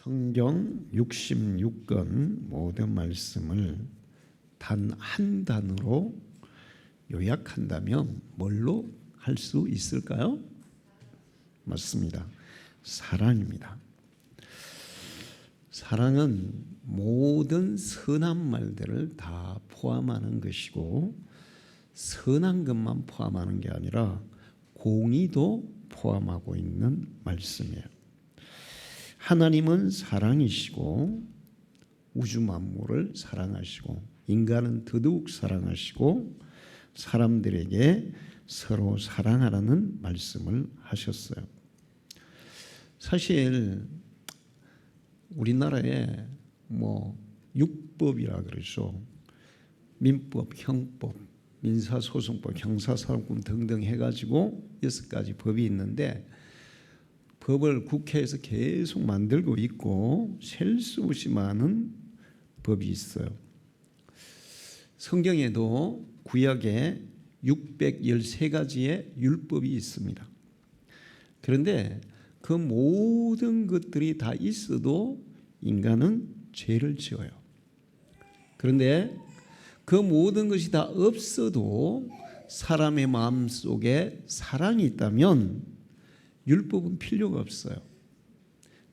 성경 66권 모든 말씀을 단 한 단어로 요약한다면 뭘로 할 수 있을까요? 맞습니다. 사랑입니다. 사랑은 모든 선한 말들을 다 포함하는 것이고, 선한 것만 포함하는 게 아니라 공의도 포함하고 있는 말씀이에요. 하나님은 사랑이시고 우주 만물을 사랑하시고 인간은 더더욱 사랑하시고 사람들에게 서로 사랑하라는 말씀을 하셨어요. 사실 우리나라에 육법이라 그러죠. 민법, 형법, 민사소송법, 형사사법권 등등 해가지고 6가지 법이 있는데, 법을 국회에서 계속 만들고 있고 셀 수 없이 많은 법이 있어요. 성경에도 구약에 613가지의 율법이 있습니다. 그런데 그 모든 것들이 다 있어도 인간은 죄를 지어요. 그런데 그 모든 것이 다 없어도 사람의 마음속에 사랑이 있다면 율법은 필요가 없어요.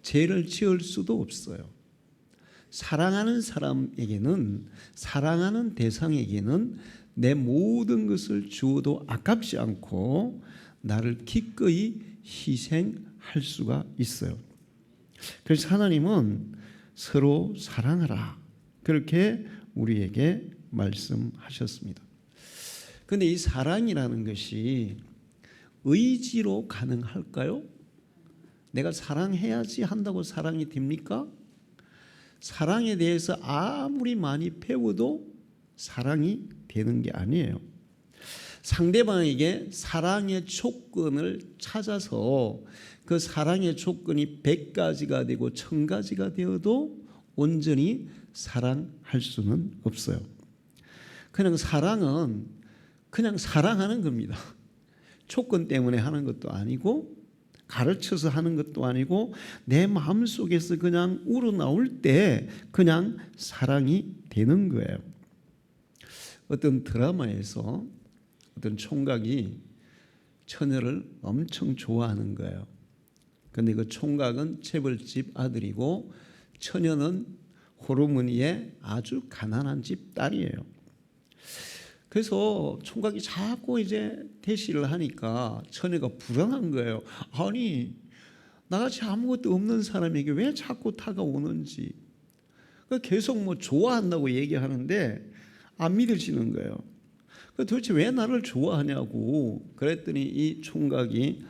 죄를 지을 수도 없어요. 사랑하는 사람에게는, 사랑하는 대상에게는 내 모든 것을 주어도 아깝지 않고 나를 기꺼이 희생할 수가 있어요. 그래서 하나님은 서로 사랑하라, 그렇게 우리에게 말씀하셨습니다. 그런데 이 사랑이라는 것이 의지로 가능할까요? 내가 사랑해야지 한다고 사랑이 됩니까? 사랑에 대해서 아무리 많이 배워도 사랑이 되는 게 아니에요. 상대방에게 사랑의 조건을 찾아서 그 사랑의 조건이 100가지가 되고 1000가지가 되어도 온전히 사랑할 수는 없어요. 그냥 사랑은 그냥 사랑하는 겁니다. 조건 때문에 하는 것도 아니고 가르쳐서 하는 것도 아니고 내 마음속에서 그냥 우러나올 때 그냥 사랑이 되는 거예요. 어떤 드라마에서 어떤 총각이 처녀를 엄청 좋아하는 거예요. 그런데 그 총각은 재벌집 아들이고 처녀는 호르몬이의 아주 가난한 집 딸이에요. 그래서 총각이 자꾸 이제 대시를 하니까 처녀가 불안한 거예요. 아니, 나같이 아무것도 없는 사람에게 왜 자꾸 다가오는지. 계속 좋아한다고 얘기하는데 안 믿으시는 거예요. 도대체 왜 나를 좋아하냐고. 그랬더니 이 총각이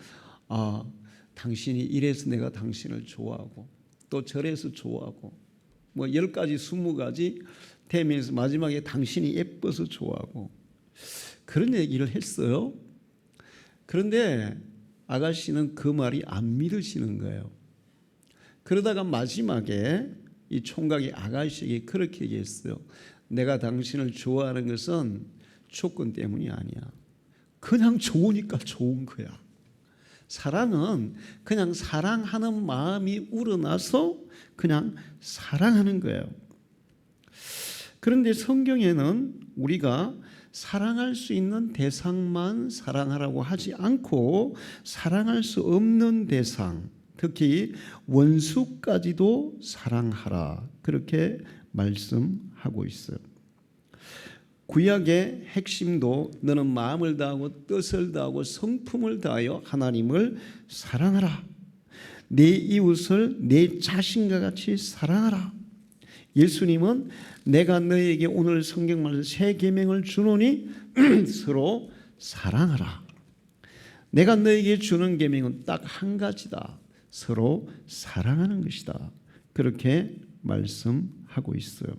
당신이 이래서 내가 당신을 좋아하고 또 저래서 좋아하고 10가지 20가지 대면에서 마지막에 당신이 예뻐서 좋아하고 그런 얘기를 했어요. 그런데 아가씨는 그 말이 안 믿으시는 거예요. 그러다가 마지막에 이 총각이 아가씨에게 그렇게 얘기했어요. 내가 당신을 좋아하는 것은 조건 때문이 아니야. 그냥 좋으니까 좋은 거야. 사랑은 그냥 사랑하는 마음이 우러나서 그냥 사랑하는 거예요. 그런데 성경에는 우리가 사랑할 수 있는 대상만 사랑하라고 하지 않고 사랑할 수 없는 대상, 특히 원수까지도 사랑하라, 그렇게 말씀하고 있어요. 구약의 핵심도 너는 마음을 다하고 뜻을 다하고 성품을 다하여 하나님을 사랑하라. 내 이웃을 내 자신과 같이 사랑하라. 예수님은 내가 너에게 오늘 성경 말씀 새 계명을 주노니 서로 사랑하라. 내가 너에게 주는 계명은 딱 한 가지다. 서로 사랑하는 것이다. 그렇게 말씀하고 있어요.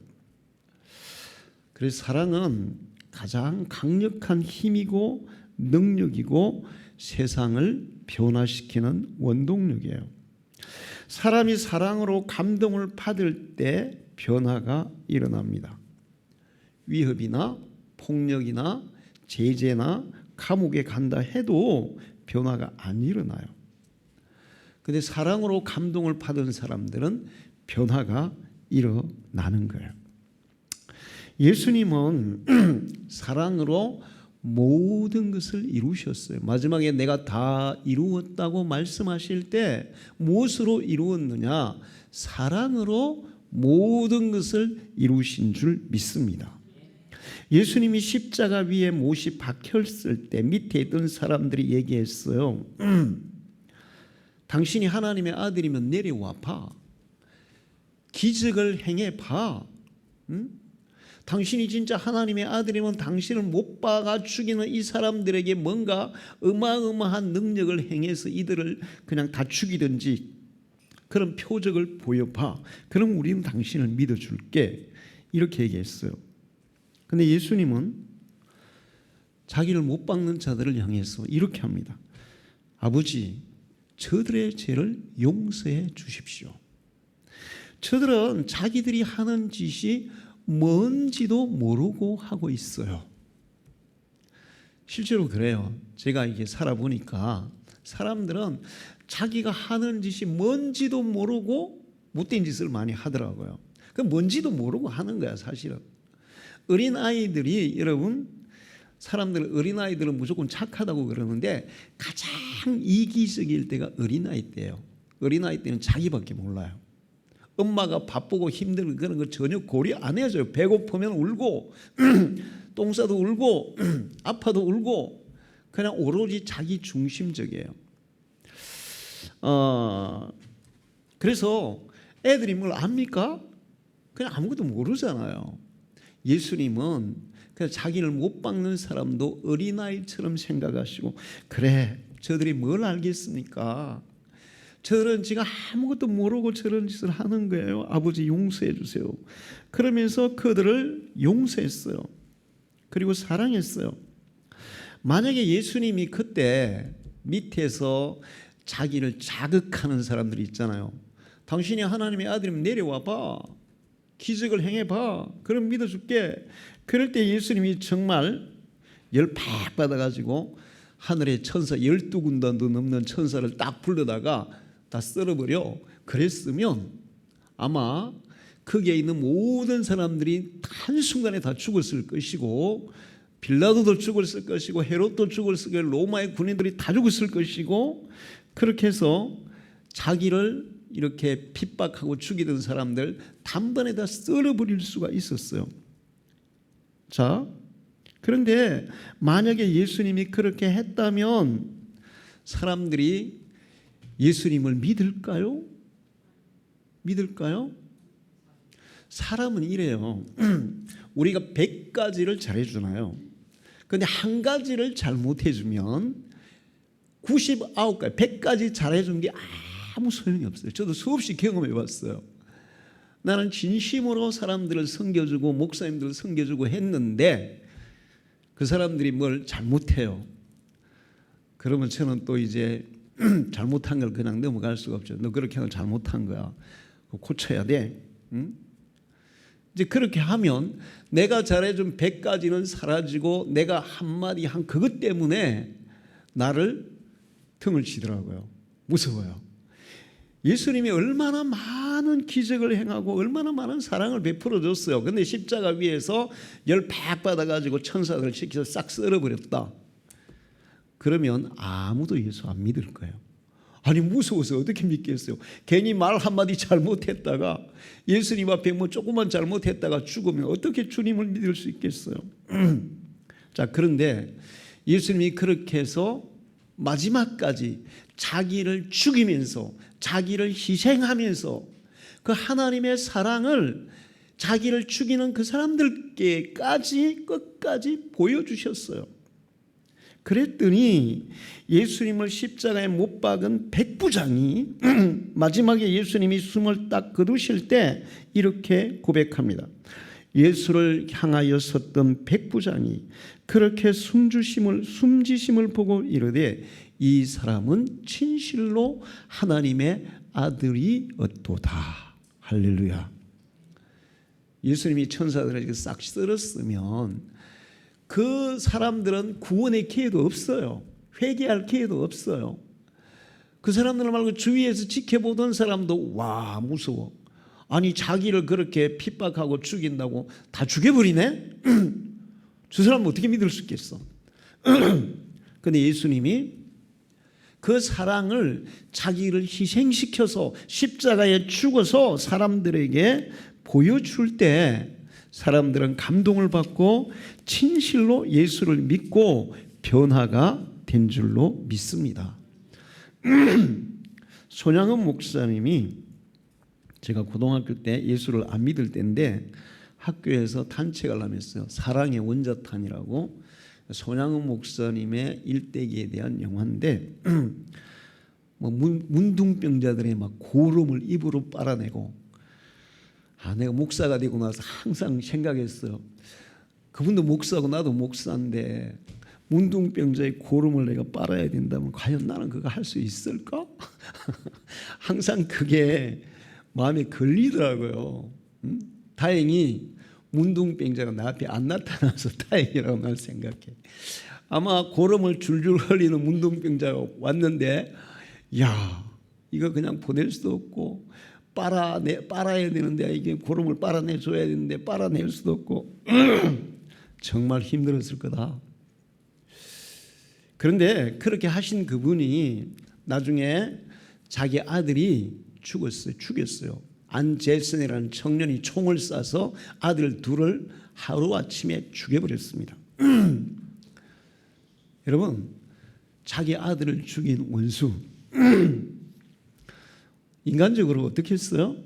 그래서 사랑은 가장 강력한 힘이고 능력이고 세상을 변화시키는 원동력이에요. 사람이 사랑으로 감동을 받을 때 변화가 일어납니다. 위협이나 폭력이나 제재나 감옥에 간다 해도 변화가 안 일어나요. 근데 사랑으로 감동을 받은 사람들은 변화가 일어나는 거예요. 예수님은 사랑으로 모든 것을 이루셨어요. 마지막에 내가 다 이루었다고 말씀하실 때 무엇으로 이루었느냐? 사랑으로 모든 것을 이루신 줄 믿습니다. 예수님이 십자가 위에 못이 박혔을 때 밑에 있던 사람들이 얘기했어요. 당신이 하나님의 아들이면 내려와 봐. 기적을 행해 봐. 당신이 진짜 하나님의 아들이면 당신을 못 박아 죽이는 이 사람들에게 뭔가 어마어마한 능력을 행해서 이들을 그냥 다 죽이든지 그런 표적을 보여봐. 그럼 우리는 당신을 믿어줄게. 이렇게 얘기했어요. 근데 예수님은 자기를 못 박는 자들을 향해서 이렇게 합니다. 아버지, 저들의 죄를 용서해 주십시오. 저들은 자기들이 하는 짓이 뭔지도 모르고 하고 있어요. 실제로 그래요. 제가 이게 살아보니까 사람들은 자기가 하는 짓이 뭔지도 모르고 못된 짓을 많이 하더라고요. 그 뭔지도 모르고 하는 거야, 사실은. 어린아이들이, 여러분, 사람들 어린아이들은 무조건 착하다고 그러는데 가장 이기적일 때가 어린아이 때예요. 어린아이 때는 자기밖에 몰라요. 엄마가 바쁘고 힘든 그런 거 전혀 고려 안 해줘요. 배고프면 울고 똥 싸도 울고 아파도 울고 그냥 오로지 자기 중심적이에요. 그래서 애들이 뭘 압니까? 그냥 아무것도 모르잖아요. 예수님은 그냥 자기를 못 박는 사람도 어린아이처럼 생각하시고, 그래, 저들이 뭘 알겠습니까? 저들은 지금 아무것도 모르고 저런 짓을 하는 거예요. 아버지 용서해 주세요. 그러면서 그들을 용서했어요. 그리고 사랑했어요. 만약에 예수님이 그때 밑에서 자기를 자극하는 사람들이 있잖아요. 당신이 하나님의 아들이면 내려와 봐. 기적을 행해 봐. 그럼 믿어줄게. 그럴 때 예수님이 정말 열 팍 받아가지고 하늘의 천사 12군단도 넘는 천사를 딱 불러다가 다 썰어버려. 그랬으면 아마 거기에 있는 모든 사람들이 한순간에 다 죽었을 것이고, 빌라도도 죽었을 것이고, 헤롯도 죽었을 것이고, 로마의 군인들이 다 죽었을 것이고, 그렇게 해서 자기를 이렇게 핍박하고 죽이던 사람들 단번에 다 썰어버릴 수가 있었어요. 자, 그런데 만약에 예수님이 그렇게 했다면 사람들이 예수님을 믿을까요? 믿을까요? 사람은 이래요. 우리가 100가지를 잘해주나요? 그런데 한 가지를 잘못해주면 99가지, 100가지 잘해준 게 아무 소용이 없어요. 저도 수없이 경험해봤어요. 나는 진심으로 사람들을 섬겨주고 목사님들을 섬겨주고 했는데 그 사람들이 뭘 잘못해요. 그러면 저는 또 이제 잘못한 걸 그냥 넘어갈 수가 없죠. 너 그렇게 하면 잘못한 거야. 고쳐야 돼. 응? 이제 그렇게 하면 내가 잘해준 100가지는 사라지고 내가 한마디 한 그것 때문에 나를 등을 치더라고요. 무서워요. 예수님이 얼마나 많은 기적을 행하고 얼마나 많은 사랑을 베풀어 줬어요. 그런데 십자가 위에서 열 팍 받아가지고 천사들을 시켜서 싹 썰어버렸다. 그러면 아무도 예수 안 믿을 거예요. 아니 무서워서 어떻게 믿겠어요? 괜히 말 한마디 잘못했다가 예수님 앞에 뭐 조금만 잘못했다가 죽으면 어떻게 주님을 믿을 수 있겠어요? 자, 그런데 예수님이 그렇게 해서 마지막까지 자기를 죽이면서 자기를 희생하면서 그 하나님의 사랑을 자기를 죽이는 그 사람들께까지 끝까지 보여주셨어요. 그랬더니 예수님을 십자가에 못 박은 백부장이 마지막에 예수님이 숨을 딱 거두실 때 이렇게 고백합니다. 예수를 향하여 섰던 백부장이 그렇게 숨지심을 보고 이르되 이 사람은 진실로 하나님의 아들이었도다. 할렐루야. 예수님이 천사들에게 싹 썰었으면 그 사람들은 구원의 기회도 없어요. 회개할 기회도 없어요. 그 사람들 말고 주위에서 지켜보던 사람도 와 무서워. 아니 자기를 그렇게 핍박하고 죽인다고 다 죽여버리네? 저 사람 어떻게 믿을 수 있겠어? 그런데 예수님이 그 사랑을 자기를 희생시켜서 십자가에 죽어서 사람들에게 보여줄 때 사람들은 감동을 받고 진실로 예수를 믿고 변화가 된 줄로 믿습니다. 손양은 목사님이 제가 고등학교 때 예수를 안 믿을 때인데 학교에서 단체를 하면서요. 사랑의 원자탄이라고 손양은 목사님의 일대기에 대한 영화인데 뭐 문둥병자들의 막 고름을 입으로 빨아내고 내가 목사가 되고 나서 항상 생각했어요. 그분도 목사고 나도 목사인데 문둥병자의 고름을 내가 빨아야 된다면 과연 나는 그거 할 수 있을까? 항상 그게 마음에 걸리더라고요. 다행히 문둥병자가 나 앞에 안 나타나서 다행이라고 난 생각해. 아마 고름을 줄줄 흘리는 문둥병자가 왔는데 야 이거 그냥 보낼 수도 없고 빨아야 되는데 이게 고름을 빨아내줘야 되는데 빨아낼 수도 없고 정말 힘들었을 거다. 그런데 그렇게 하신 그분이 나중에 자기 아들이 죽였어요. 안제슨이라는 청년이 총을 쏴서 아들 둘을 하루아침에 죽여버렸습니다. 여러분 자기 아들을 죽인 원수 인간적으로 어떻게 했어요?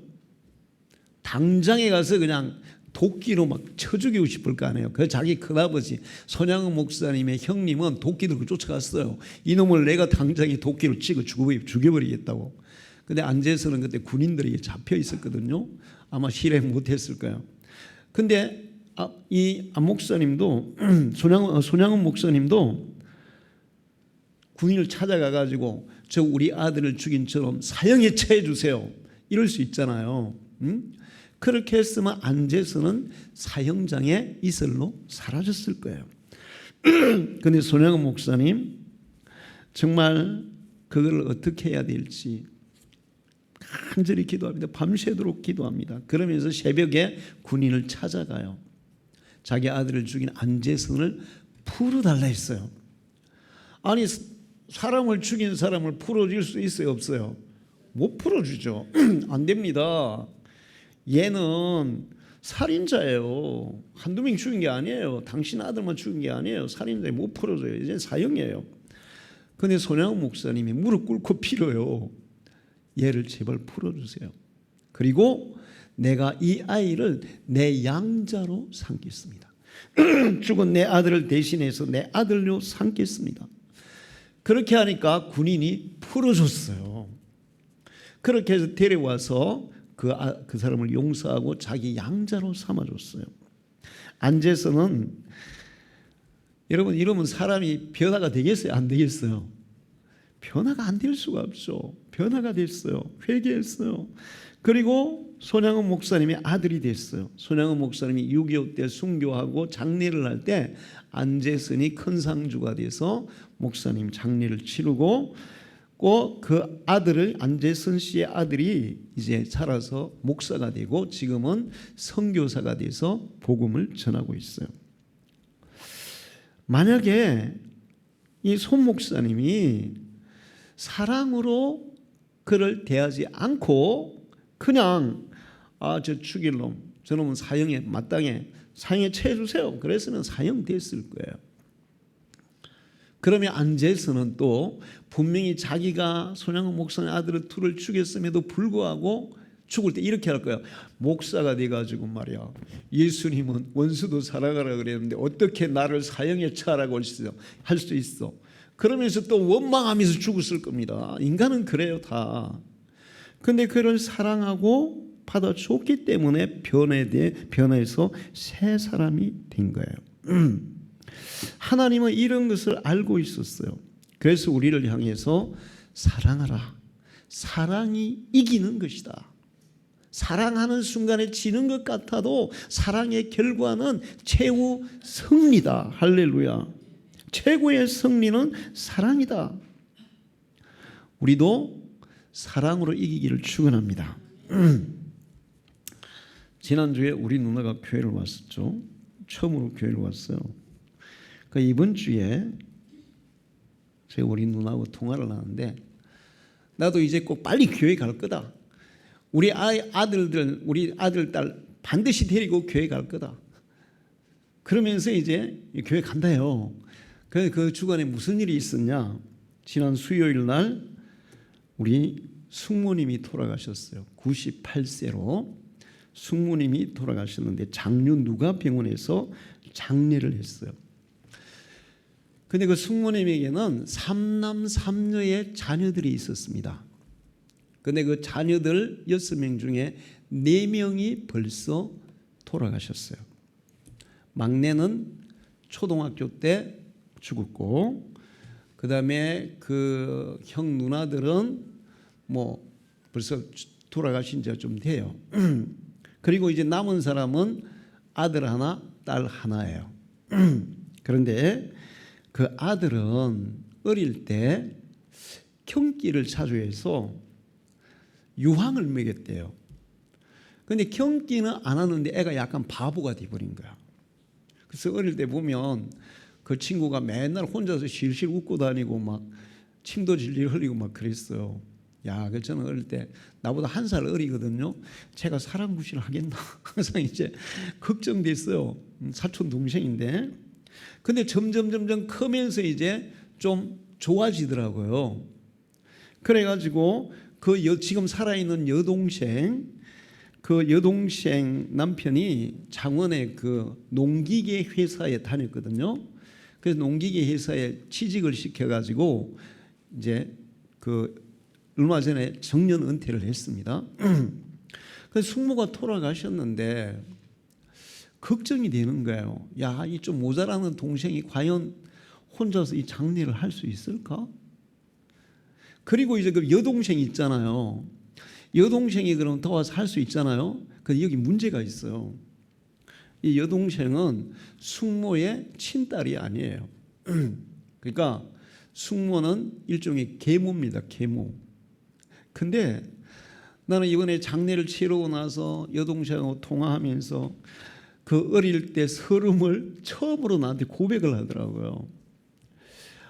당장에 가서 그냥 도끼로 막 쳐 죽이고 싶을 거 아니에요. 그 자기 큰아버지 손양은 목사님의 형님은 도끼들고 쫓아갔어요. 이놈을 내가 당장에 도끼로 찍어 죽여버리겠다고. 근데 안제선은 그때 군인들에게 잡혀 있었거든요. 아마 실행 못했을 거예요. 근데 이 안 목사님도 손양은 목사님도 군인을 찾아가 가지고 저 우리 아들을 죽인 처럼 사형에 처해 주세요. 이럴 수 있잖아요. 그렇게 했으면 안제선은 사형장의 이슬로 사라졌을 거예요. 그런데 손양은 목사님 정말 그걸 어떻게 해야 될지 간절히 기도합니다. 밤새도록 기도합니다. 그러면서 새벽에 군인을 찾아가요. 자기 아들을 죽인 안제선을 풀어달라 했어요. 아니 사람을 죽인 사람을 풀어줄 수 있어요? 없어요? 못 풀어주죠. 안 됩니다. 얘는 살인자예요. 한두 명 죽인 게 아니에요. 당신 아들만 죽인 게 아니에요. 살인자에 못 풀어줘요. 이제 사형이에요. 그런데 손양은 목사님이 무릎 꿇고 빌어요. 얘를 제발 풀어주세요. 그리고 내가 이 아이를 내 양자로 삼겠습니다. 죽은 내 아들을 대신해서 내 아들로 삼겠습니다. 그렇게 하니까 군인이 풀어줬어요. 그렇게 해서 데려와서 그 사람을 용서하고 자기 양자로 삼아줬어요. 안제선은 여러분 이러면 사람이 변화가 되겠어요? 안 되겠어요? 변화가 안 될 수가 없죠. 변화가 됐어요. 회개했어요. 그리고 손양은 목사님의 아들이 됐어요. 손양은 목사님이 6.25 때 순교하고 장례를 할 때 안제선이 큰 상주가 돼서 목사님 장례를 치르고 그 아들을 안제선 씨의 아들이 이제 자라서 목사가 되고 지금은 선교사가 돼서 복음을 전하고 있어요. 만약에 이 손 목사님이 사랑으로 그를 대하지 않고 그냥 저 죽일 놈 저놈은 사형에 마땅해 사형에 처해 주세요. 그랬으면 사형됐을 거예요. 그러면 안제선은 또 분명히 자기가 손양은 목사의 아들을 둘을 죽였음에도 불구하고 죽을 때 이렇게 할 거예요. 목사가 돼가지고 말이야 예수님은 원수도 사랑하라 그랬는데 어떻게 나를 사형에 처하라고 할 수 있어. 그러면서 또 원망하면서 죽었을 겁니다. 인간은 그래요 다. 근데 그를 사랑하고 받아줬기 때문에 변해서 새 사람이 된 거예요. 하나님은 이런 것을 알고 있었어요. 그래서 우리를 향해서 사랑하라. 사랑이 이기는 것이다. 사랑하는 순간에 지는 것 같아도 사랑의 결과는 최후 승리다. 할렐루야. 최고의 승리는 사랑이다. 우리도 사랑으로 이기기를 축원합니다. 지난주에 우리 누나가 교회를 왔었죠. 처음으로 교회를 왔어요. 그 이번 주에 제가 우리 누나하고 통화를 하는데 나도 이제 꼭 빨리 교회 갈 거다. 우리 아들들, 우리 아들, 딸 반드시 데리고 교회 갈 거다. 그러면서 이제 교회 간다요. 그 주간에 무슨 일이 있었냐? 지난 수요일 날 우리 숙모님이 돌아가셨어요. 98세로 숙모님이 돌아가셨는데 장윤누가 병원에서 장례를 했어요. 근데 그 숙모님에게는 3남 3녀의 자녀들이 있었습니다. 근데 그 자녀들 6명 중에 4명이 벌써 돌아가셨어요. 막내는 초등학교 때 죽었고, 그 다음에 그 형 누나들은 뭐 벌써 돌아가신 지가 좀 돼요. 그리고 이제 남은 사람은 아들 하나, 딸 하나예요. 그런데 그 아들은 어릴 때 경기를 자주 해서 유황을 먹였대요. 근데 경기는 안 하는데 애가 약간 바보가 돼버린 거야. 그래서 어릴 때 보면 그 친구가 맨날 혼자서 실실 웃고 다니고 막 침도 질질 흘리고 막 그랬어요. 야, 그 저는 어릴 때 나보다 1살 어리거든요. 제가 사랑구실 하겠나 항상 이제 걱정됐어요. 사촌 동생인데. 근데 점점 크면서 이제 좀 좋아지더라고요. 그래가지고 그 지금 살아있는 여동생, 그 여동생 남편이 창원의 그 농기계 회사에 다녔거든요. 그래서 농기계 회사에 취직을 시켜가지고 이제 그 얼마 전에 정년 은퇴를 했습니다. 그래서 숙모가 돌아가셨는데 걱정이 되는 거예요. 야, 이 좀 모자라는 동생이 과연 혼자서 이 장례를 할 수 있을까? 그리고 이제 그 여동생이 있잖아요. 여동생이 그럼 도와서 할 수 있잖아요. 근데 여기 문제가 있어요. 이 여동생은 숙모의 친딸이 아니에요. 그러니까 숙모는 일종의 계모입니다. 계모. 근데 나는 이번에 장례를 치르고 나서 여동생하고 통화하면서 그 어릴 때 서름을 처음으로 나한테 고백을 하더라고요.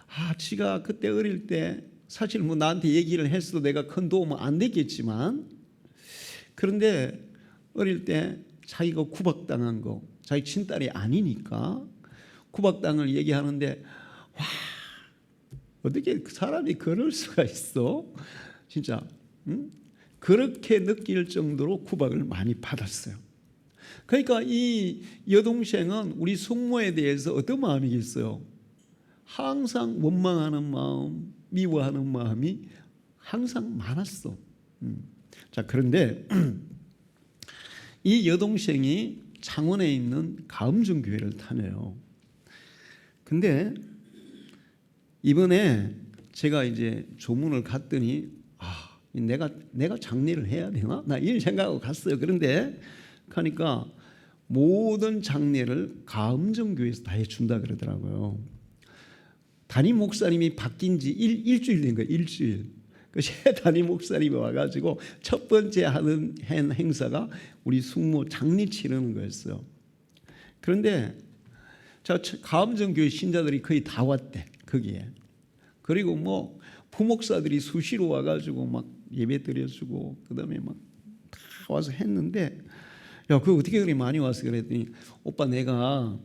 아, 지가 그때 어릴 때 사실 뭐 나한테 얘기를 했어도 내가 큰 도움은 안 됐겠지만, 그런데 어릴 때 자기가 구박당한 거, 자기 친딸이 아니니까 구박당을 얘기하는데, 와, 어떻게 사람이 그럴 수가 있어? 진짜 그렇게 느낄 정도로 구박을 많이 받았어요. 그러니까 이 여동생은 우리 숙모에 대해서 어떤 마음이겠어요? 항상 원망하는 마음, 미워하는 마음이 항상 많았어. 자, 그런데 이 여동생이 창원에 있는 가음중교회를 다녀요. 근데 이번에 제가 이제 조문을 갔더니 내가 장례를 해야 되나? 나 이런 생각하고 갔어요. 그런데 가니까 모든 장례를 가음정교회에서 다 해준다 그러더라고요. 담임 목사님이 바뀐 지 일주일 된 거예요. 일주일. 그 새 담임 목사님이 와가지고 첫 번째 하는 행사가 우리 숙모 장례 치르는 거였어요. 그런데 가음정교회 신자들이 거의 다 왔대, 거기에. 그리고 뭐 부목사들이 수시로 와가지고 막 예배 드려주고 그다음에 막 다 와서 했는데, 야, 그거 어떻게 그렇게 많이 와서 그랬더니, 오빠 내가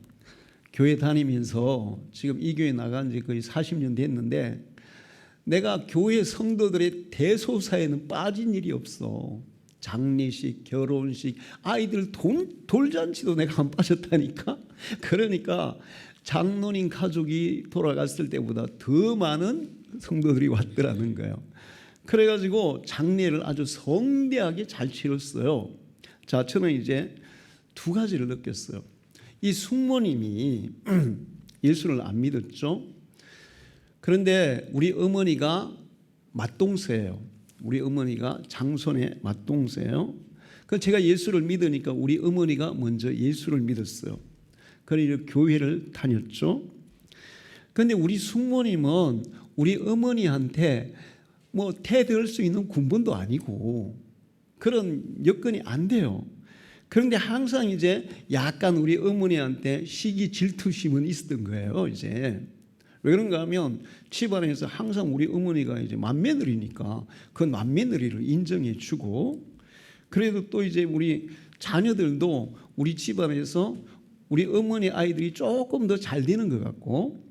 교회 다니면서 지금 이 교회 나간 지 거의 40년 됐는데 내가 교회 성도들의 대소사에는 빠진 일이 없어. 장례식, 결혼식, 아이들 돌잔치도 내가 안 빠졌다니까. 그러니까 장로님 가족이 돌아갔을 때보다 더 많은 성도들이 왔더라는 거예요. 그래가지고 장례를 아주 성대하게 잘 치렀어요. 자, 저는 이제 두 가지를 느꼈어요. 이 숙모님이 예수를 안 믿었죠. 그런데 우리 어머니가 맏동서예요. 우리 어머니가 장손의 맏동서예요. 그래서 제가 예수를 믿으니까 우리 어머니가 먼저 예수를 믿었어요. 그래서 교회를 다녔죠. 그런데 우리 숙모님은 우리 어머니한테 뭐 대들 수 있는 군번도 아니고 그런 여건이 안 돼요. 그런데 항상 이제 약간 우리 어머니한테 시기 질투심은 있었던 거예요. 이제 왜 그런가 하면 집안에서 항상 우리 어머니가 이제 맏며느리니까 그 맏며느리를 인정해 주고, 그래도 또 이제 우리 자녀들도 우리 집안에서 우리 어머니 아이들이 조금 더 잘 되는 것 같고,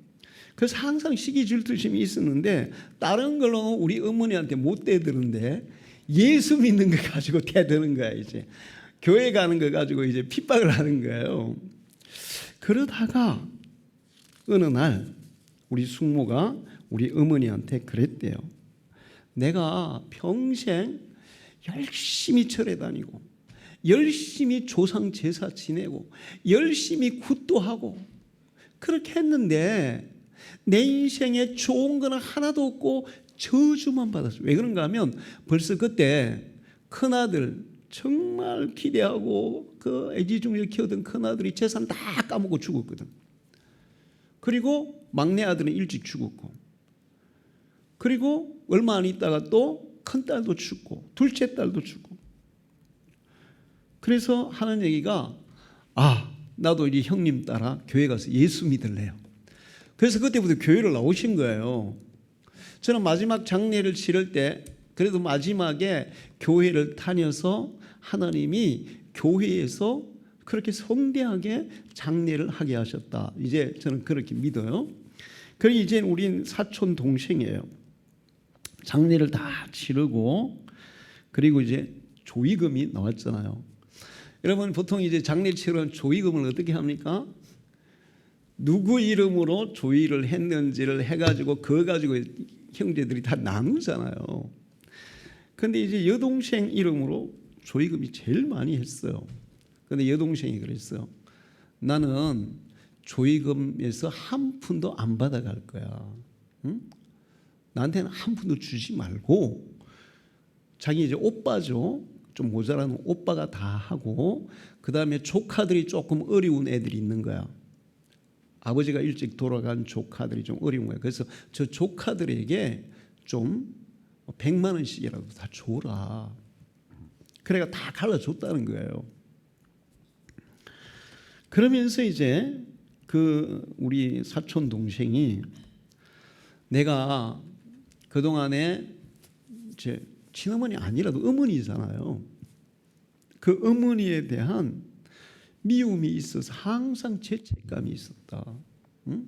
그래서 항상 시기 질투심이 있었는데 다른 걸로는 우리 어머니한테 못 대드는데 예수 믿는 거 가지고 대드는 거야. 이제 교회 가는 거 가지고 이제 핍박을 하는 거예요. 그러다가 어느 날 우리 숙모가 우리 어머니한테 그랬대요. 내가 평생 열심히 절에 다니고 열심히 조상 제사 지내고 열심히 굿도 하고 그렇게 했는데 내 인생에 좋은 거는 하나도 없고 저주만 받았어요. 왜 그런가 하면 벌써 그때 큰아들 정말 기대하고 그 애지중지를 키우던 큰아들이 재산 다 까먹고 죽었거든. 그리고 막내 아들은 일찍 죽었고, 그리고 얼마 안 있다가 또 큰딸도 죽고 둘째 딸도 죽고. 그래서 하는 얘기가 나도 이제 형님 따라 교회 가서 예수 믿을래요. 그래서 그때부터 교회를 나오신 거예요. 저는 마지막 장례를 치를 때 그래도 마지막에 교회를 다녀서 하나님이 교회에서 그렇게 성대하게 장례를 하게 하셨다. 이제 저는 그렇게 믿어요. 그리고 이제 우린 사촌 동생이에요. 장례를 다 치르고 그리고 이제 조의금이 나왔잖아요. 여러분 보통 이제 장례 치르면 조의금을 어떻게 합니까? 누구 이름으로 조의를 했는지를 해가지고 그거 가지고 형제들이 다 나누잖아요. 근데 이제 여동생 이름으로 조의금이 제일 많이 했어요. 근데 여동생이 그랬어요. 나는 조의금에서 한 푼도 안 받아갈 거야. 응? 나한테는 한 푼도 주지 말고 자기 이제 오빠죠. 좀 모자라는 오빠가 다 하고 그 다음에 조카들이 조금 어려운 애들이 있는 거야. 아버지가 일찍 돌아간 조카들이 좀 어려운 거야. 그래서 저 조카들에게 좀 100만 원씩이라도 다 줘라. 그래가 다 갈라줬다는 거예요. 그러면서 이제 그 우리 사촌 동생이 내가 그동안에 제 친어머니 아니라도 어머니잖아요. 그 어머니에 대한 미움이 있어서 항상 죄책감이 있었다. 응?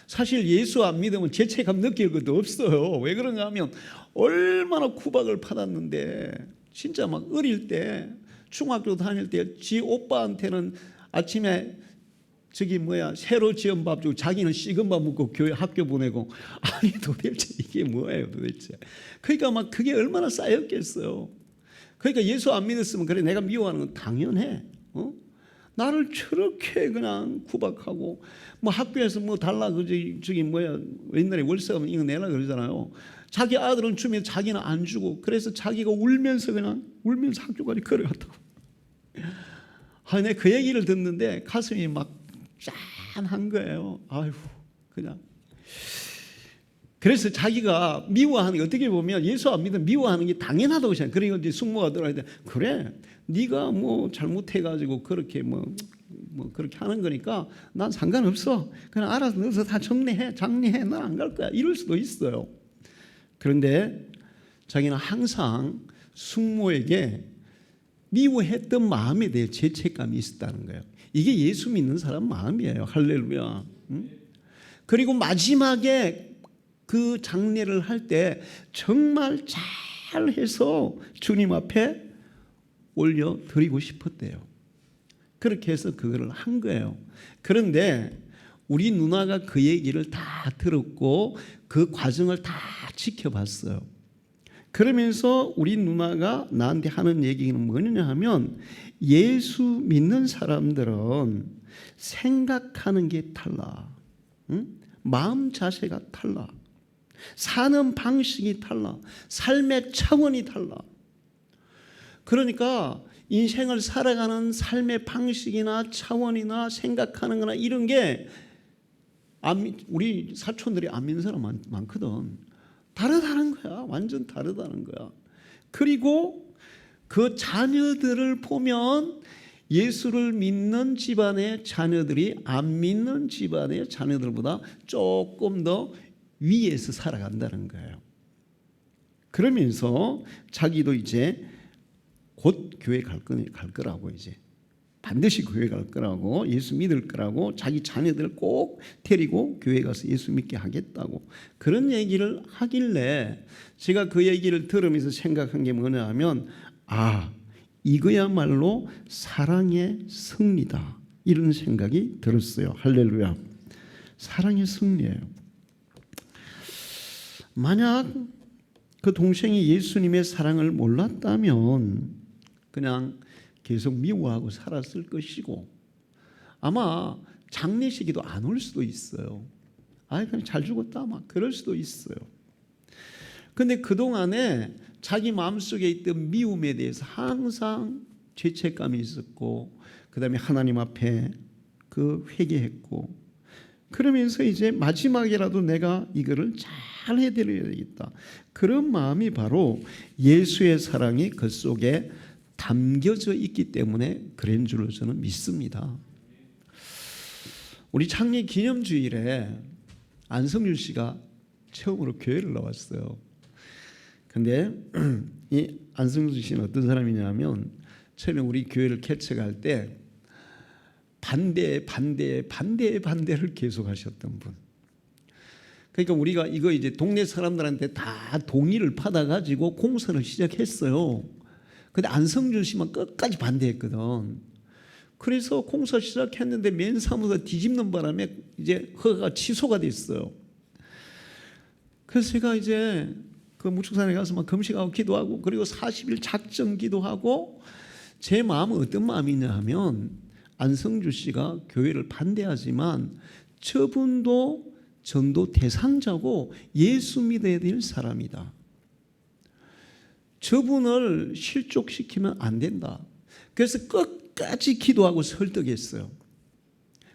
사실 예수 안 믿으면 죄책감 느낄 것도 없어요. 왜 그런가 하면 얼마나 구박을 받았는데 진짜 막 어릴 때 중학교 다닐 때 지 오빠한테는 아침에 새로 지은 밥 주고 자기는 식은 밥 먹고 교회 학교 보내고 아니 도대체 이게 뭐예요 도대체. 그러니까 막 그게 얼마나 쌓였겠어요. 그러니까 예수 안 믿었으면 그래 내가 미워하는 건 당연해. 나를 저렇게 그냥 구박하고 뭐 학교에서 뭐 달라 옛날에 월세금 이거 내라 그러잖아요. 자기 아들은 주면 자기는 안 주고 그래서 자기가 울면서 학교까지 걸어갔다고. 내가 그 얘기를 듣는데 가슴이 막 짠한 거예요. 아이고 그냥. 그래서 자기가 미워하는 게 어떻게 보면 예수 안 믿으면 미워하는 게 당연하다고 생각해. 그리고 이제 숙모가 들어갈 때 그래 네가 뭐 잘못해가지고 그렇게 뭐 그렇게 하는 거니까 난 상관없어. 그냥 알아서 너서 다 장례해 난 안 갈 거야. 이럴 수도 있어요. 그런데 자기는 항상 숙모에게 미워했던 마음에 대해 죄책감이 있었다는 거예요. 이게 예수 믿는 사람 마음이에요. 할렐루야. 그리고 마지막에 그 장례를 할 때 정말 잘해서 주님 앞에 올려드리고 싶었대요. 그렇게 해서 그거를 한 거예요. 그런데 우리 누나가 그 얘기를 다 들었고 그 과정을 다 지켜봤어요. 그러면서 우리 누나가 나한테 하는 얘기는 뭐냐 하면 예수 믿는 사람들은 생각하는 게 달라. 마음 자세가 달라. 사는 방식이 달라. 삶의 차원이 달라. 그러니까 인생을 살아가는 삶의 방식이나 차원이나 생각하는 거나 이런 게 우리 사촌들이 안 믿는 사람 많거든. 다르다는 거야. 완전 다르다는 거야. 그리고 그 자녀들을 보면 예수를 믿는 집안의 자녀들이 안 믿는 집안의 자녀들보다 조금 더 위에서 살아간다는 거예요. 그러면서 자기도 이제 곧 교회 갈 거라고, 이제 반드시 교회 갈 거라고, 예수 믿을 거라고, 자기 자녀들을 꼭 데리고 교회 가서 예수 믿게 하겠다고 그런 얘기를 하길래 제가 그 얘기를 들으면서 생각한 게 뭐냐 하면, 이거야말로 사랑의 승리다, 이런 생각이 들었어요. 할렐루야. 사랑의 승리예요. 만약 그 동생이 예수님의 사랑을 몰랐다면 그냥 계속 미워하고 살았을 것이고, 아마 장례식에도 안 올 수도 있어요. 그냥 잘 죽었다, 막 그럴 수도 있어요. 근데 그동안에 자기 마음속에 있던 미움에 대해서 항상 죄책감이 있었고, 그 다음에 하나님 앞에 그 회개했고, 그러면서 이제 마지막이라도 내가 이거를 잘 해드려야 되겠다, 그런 마음이 바로 예수의 사랑이 그 속에 담겨져 있기 때문에 그런 줄로 저는 믿습니다. 우리 창립 기념주일에 안성준 씨가 처음으로 교회를 나왔어요. 근데 이 안성준 씨는 어떤 사람이냐면, 처음에 우리 교회를 개척할 때 반대를 계속 하셨던 분. 그러니까 우리가 이거 이제 동네 사람들한테 다 동의를 받아가지고 공사를 시작했어요. 근데 안성준 씨만 끝까지 반대했거든. 그래서 공사 시작했는데 맨 사무소가 뒤집는 바람에 이제 허가가 취소가 됐어요. 그래서 제가 이제 그 무축산에 가서 막 금식하고 기도하고, 그리고 40일 작정 기도하고, 제 마음은 어떤 마음이냐 하면, 안성주 씨가 교회를 반대하지만 저분도 전도 대상자고 예수 믿어야 될 사람이다. 저분을 실족시키면 안 된다. 그래서 끝까지 기도하고 설득했어요.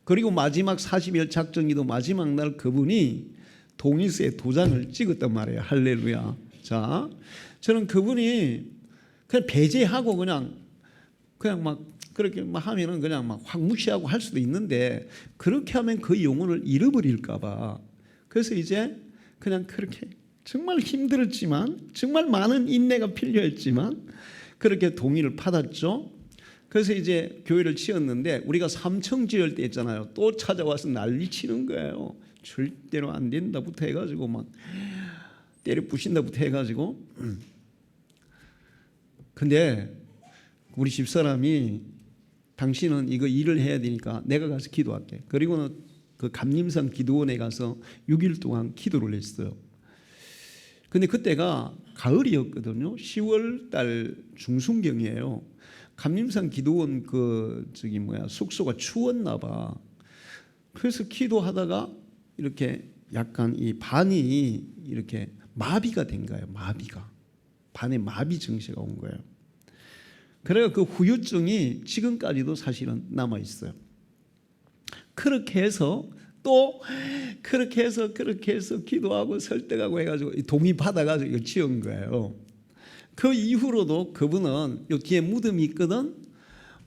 그리고 마지막 40일 작정기도 마지막 날 그분이 동의서에 도장을 찍었단 말이에요. 할렐루야. 자, 저는 그분이 그냥 배제하고 그냥 막 그렇게 막 하면은 그냥 막 확 무시하고 할 수도 있는데, 그렇게 하면 그 영혼을 잃어버릴까봐. 그래서 이제 그냥 그렇게 정말 힘들었지만, 정말 많은 인내가 필요했지만 그렇게 동의를 받았죠. 그래서 이제 교회를 지었는데, 우리가 3층 지을 때 있잖아요. 또 찾아와서 난리 치는 거예요. 절대로 안 된다부터 해가지고 막 때려 부신다부터 해가지고. 근데 우리 집사람이, 당신은 이거 일을 해야 되니까 내가 가서 기도할게. 그리고는 그 감림산 기도원에 가서 6일 동안 기도를 했어요. 근데 그때가 가을이었거든요. 10월 달 중순경이에요. 감림산 기도원 숙소가 추웠나 봐. 그래서 기도하다가 이렇게 약간 이 반이 이렇게 마비가 된 거예요. 반에 마비 증세가 온 거예요. 그래서 그 후유증이 지금까지도 사실은 남아 있어요. 그렇게 해서 기도하고 설득하고 해가지고 동의 받아가지고 이거 지은 거예요. 그 이후로도 그분은 여기 뒤에 무덤이 있거든.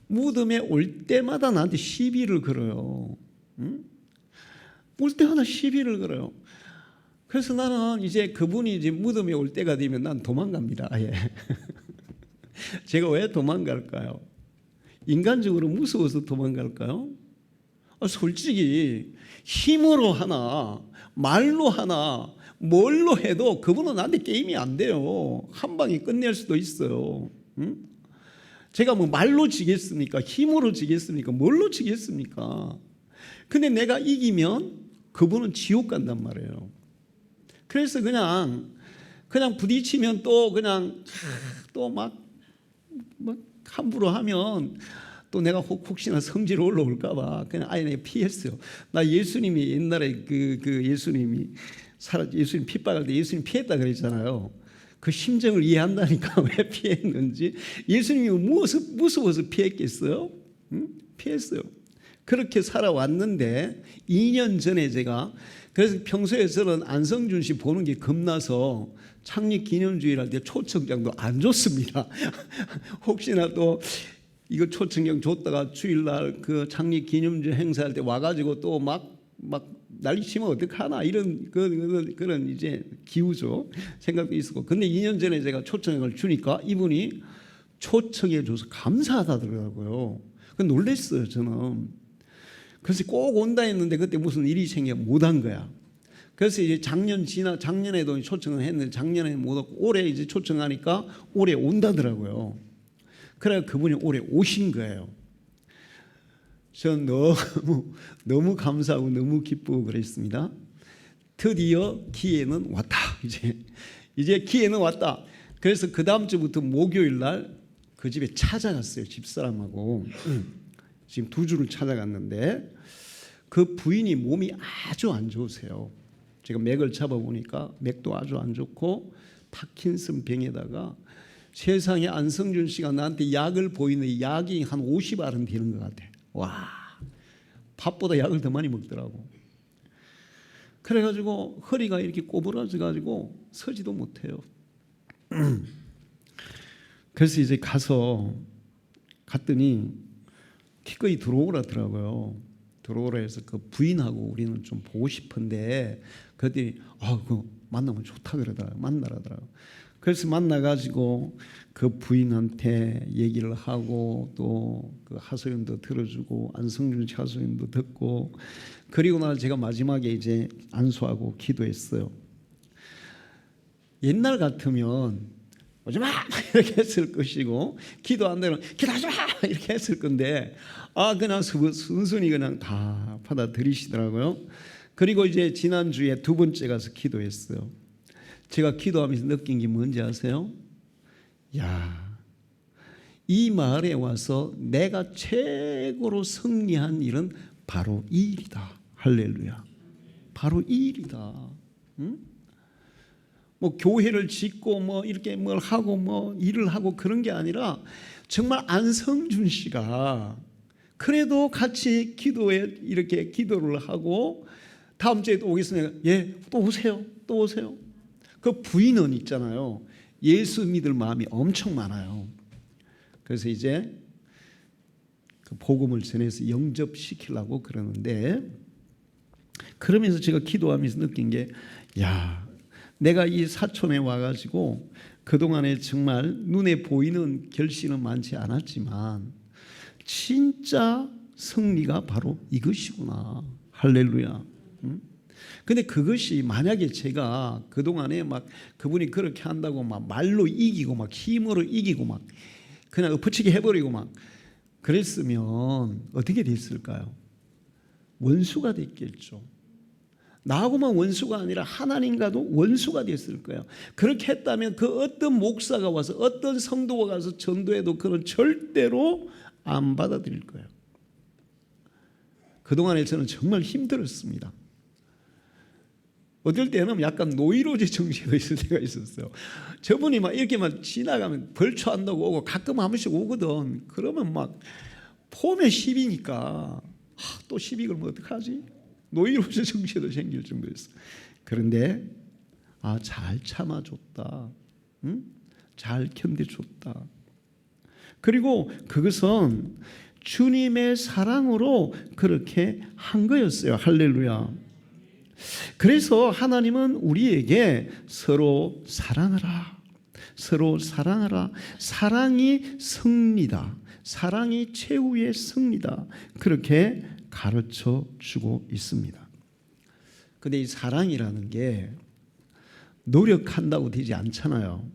무덤에 올 때마다 나한테 시비를 걸어요. 올 때마다 시비를 걸어요. 그래서 나는 이제 그분이 이제 무덤에 올 때가 되면 난 도망갑니다. 아예. 제가 왜 도망갈까요? 인간적으로 무서워서 도망갈까요? 솔직히 힘으로 하나, 말로 하나, 뭘로 해도 그분은 나한테 게임이 안 돼요. 한 방에 끝낼 수도 있어요. 제가 뭐 말로 지겠습니까? 힘으로 지겠습니까? 뭘로 지겠습니까? 근데 내가 이기면 그분은 지옥 간단 말이에요. 그래서 그냥 부딪히면 또 막 함부로 하면 또 내가 혹시나 성질 올라올까봐 그냥 아예 내가 피했어요. 나 예수님이 옛날에 예수님 핍박할 때 예수님 피했다 그랬잖아요. 그 심정을 이해한다니까. 왜 피했는지. 예수님이 무서워서 피했겠어요? 피했어요. 그렇게 살아왔는데 2년 전에 제가 그래서 평소에 저는 안성준 씨 보는 게 겁나서 창립기념주일 할 때 초청장도 안 줬습니다. 혹시나 또 이거 초청장 줬다가 주일날 그 창립기념주일 행사할 때 와가지고 또 막 난리치면 어떡하나 이런 그런 이제 기우죠 생각도 있었고, 근데 2년 전에 제가 초청장을 주니까 이분이 초청해 줘서 감사하다더라고요. 놀랬어요 저는. 그래서 꼭 온다 했는데 그때 무슨 일이 생겨 못 한 거야. 그래서 이제 작년에도 초청을 했는데 작년에 못 왔고 올해 이제 초청하니까 올해 온다더라고요. 그래 그분이 올해 오신 거예요. 전 너무 감사하고 너무 기쁘고 그랬습니다. 드디어 기회는 왔다. 이제 기회는 왔다. 그래서 그 다음 주부터 목요일 날 그 집에 찾아갔어요. 집사람하고 지금 2주를 찾아갔는데 그 부인이 몸이 아주 안 좋으세요. 제가 맥을 잡아보니까 맥도 아주 안 좋고 파킨슨 병에다가 세상에 안성준 씨가 나한테 약을 보이는 약이 한 50알은 되는 것 같아. 와, 밥보다 약을 더 많이 먹더라고. 그래가지고 허리가 이렇게 꼬부라져가지고 서지도 못해요. 그래서 이제 갔더니 기꺼이 들어오라더라고요. 들어오라 해서 그 부인하고 우리는 좀 보고 싶은데 그랬더니 그거 만나면 좋다 그러더라고요. 만나라더라고요. 그래서 만나가지고 그 부인한테 얘기를 하고 또 그 하소연도 들어주고 안성준 씨 하소연도 듣고, 그리고 나서 제가 마지막에 이제 안수하고 기도했어요. 옛날 같으면 오지마 이렇게 했을 것이고 기도 안 되면 기도하지마 이렇게 했을 건데 그냥 순순히 그냥 다 받아들이시더라고요. 그리고 이제 지난주에 2번째 가서 기도했어요. 제가 기도하면서 느낀 게 뭔지 아세요? 이 마을에 와서 내가 최고로 승리한 일은 바로 이 일이다. 할렐루야. 바로 이 일이다. 응? 뭐 교회를 짓고 뭐 이렇게 뭘 하고 뭐 일을 하고 그런 게 아니라 정말 안성준 씨가 그래도 같이 기도에 이렇게 기도를 하고 다음 주에 또 오겠습니다. 또 오세요. 또 오세요. 그 부인은 있잖아요. 예수 믿을 마음이 엄청 많아요. 그래서 이제 그 복음을 전해서 영접시키려고 그러는데, 그러면서 제가 기도하면서 느낀 게 내가 이 사촌에 와가지고 그동안에 정말 눈에 보이는 결실은 많지 않았지만 진짜 승리가 바로 이것이구나. 할렐루야. 근데 그것이 만약에 제가 그동안에 막 그분이 그렇게 한다고 막 말로 이기고 막 힘으로 이기고 막 그냥 엎어치기 해버리고 막 그랬으면 어떻게 됐을까요? 원수가 됐겠죠. 나하고만 원수가 아니라 하나님과도 원수가 됐을 거예요. 그렇게 했다면 그 어떤 목사가 와서 어떤 성도가 가서 전도해도 그런 절대로 안 받아들일 거예요. 그동안에 저는 정말 힘들었습니다. 어떨 때는 약간 노이로제 정신이 있을 때가 있었어요. 저분이 막 이렇게만 지나가면 벌초한다고 오고 가끔 한 번씩 오거든. 그러면 막 폼에 시비니까 또 시비 걸면 어떡하지? 노이로제 정신도 생길 정도였어. 그런데 잘 참아줬다. 응? 잘 견뎌줬다. 그리고 그것은 주님의 사랑으로 그렇게 한 거였어요. 할렐루야. 그래서 하나님은 우리에게 서로 사랑하라. 서로 사랑하라. 사랑이 승리다. 사랑이 최후의 승리다. 그렇게 가르쳐 주고 있습니다. 근데 이 사랑이라는 게 노력한다고 되지 않잖아요.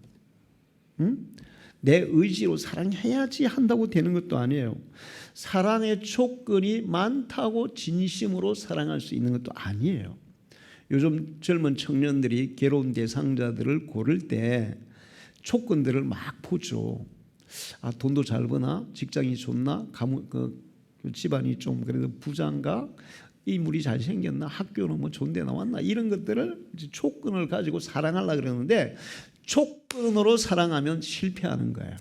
응? 내 의지로 사랑해야지 한다고 되는 것도 아니에요. 사랑의 조건이 많다고 진심으로 사랑할 수 있는 것도 아니에요. 요즘 젊은 청년들이 괴로운 대상자들을 고를 때 조건들을 막 보죠. 돈도 잘 버나? 직장이 좋나? 집안이 좀 그래도 부자인가? 인물이 잘생겼나? 학교는 뭐 좋은 데 나왔나? 이런 것들을 이제 조건을 가지고 사랑하려고 그러는데 조건으로 사랑하면 실패하는 거예요.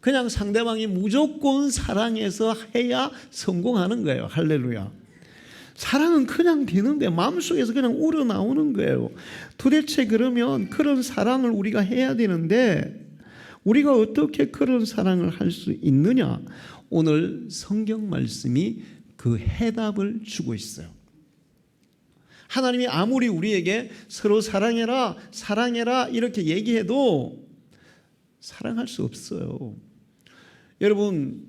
그냥 상대방이 무조건 사랑해서 해야 성공하는 거예요. 할렐루야. 사랑은 그냥 되는 거예요. 마음속에서 그냥 우러나오는 거예요. 도대체 그러면 그런 사랑을 우리가 해야 되는데 우리가 어떻게 그런 사랑을 할 수 있느냐? 오늘 성경 말씀이 그 해답을 주고 있어요. 하나님이 아무리 우리에게 서로 사랑해라, 사랑해라 이렇게 얘기해도 사랑할 수 없어요. 여러분,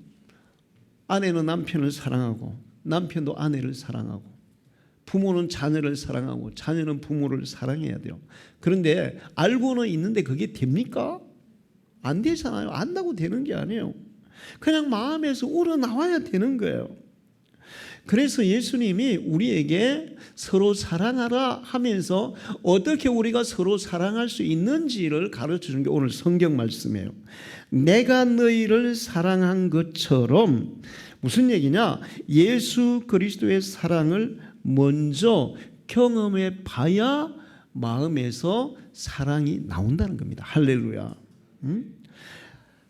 아내는 남편을 사랑하고 남편도 아내를 사랑하고 부모는 자녀를 사랑하고 자녀는 부모를 사랑해야 돼요. 그런데 알고는 있는데 그게 됩니까? 안 되잖아요. 안다고 되는 게 아니에요. 그냥 마음에서 우러나와야 되는 거예요. 그래서 예수님이 우리에게 서로 사랑하라 하면서 어떻게 우리가 서로 사랑할 수 있는지를 가르쳐주는 게 오늘 성경 말씀이에요. 내가 너희를 사랑한 것처럼, 무슨 얘기냐? 예수 그리스도의 사랑을 먼저 경험해 봐야 마음에서 사랑이 나온다는 겁니다. 할렐루야.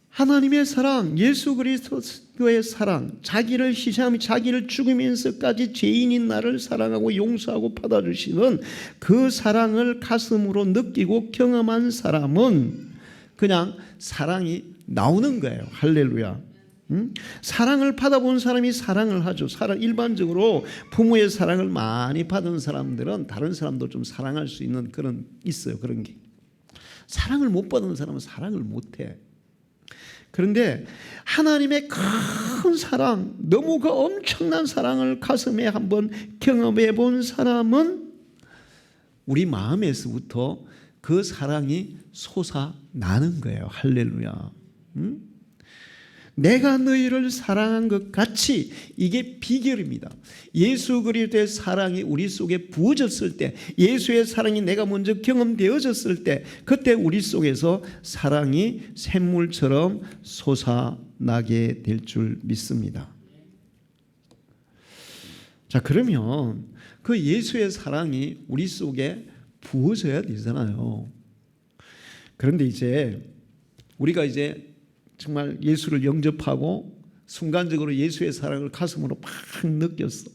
하나님의 사랑, 예수 그리스도의 사랑, 자기를 희생하며 자기를 죽이면서까지 죄인인 나를 사랑하고 용서하고 받아주시는 그 사랑을 가슴으로 느끼고 경험한 사람은 그냥 사랑이 나오는 거예요. 할렐루야. 사랑을 받아본 사람이 사랑을 하죠. 일반적으로 부모의 사랑을 많이 받은 사람들은 다른 사람도 좀 사랑할 수 있는 그런 있어요. 그런 게. 사랑을 못 받은 사람은 사랑을 못 해. 그런데 하나님의 큰 사랑, 너무 그 엄청난 사랑을 가슴에 한번 경험해 본 사람은 우리 마음에서부터 그 사랑이 솟아나는 거예요. 할렐루야. 내가 너희를 사랑한 것 같이, 이게 비결입니다. 예수 그리스도의 사랑이 우리 속에 부어졌을 때, 예수의 사랑이 내가 먼저 경험되어졌을 때, 그때 우리 속에서 사랑이 샘물처럼 솟아나게 될 줄 믿습니다. 자, 그러면 그 예수의 사랑이 우리 속에 부어져야 되잖아요. 그런데 이제 우리가 이제 정말 예수를 영접하고 순간적으로 예수의 사랑을 가슴으로 막 느꼈어.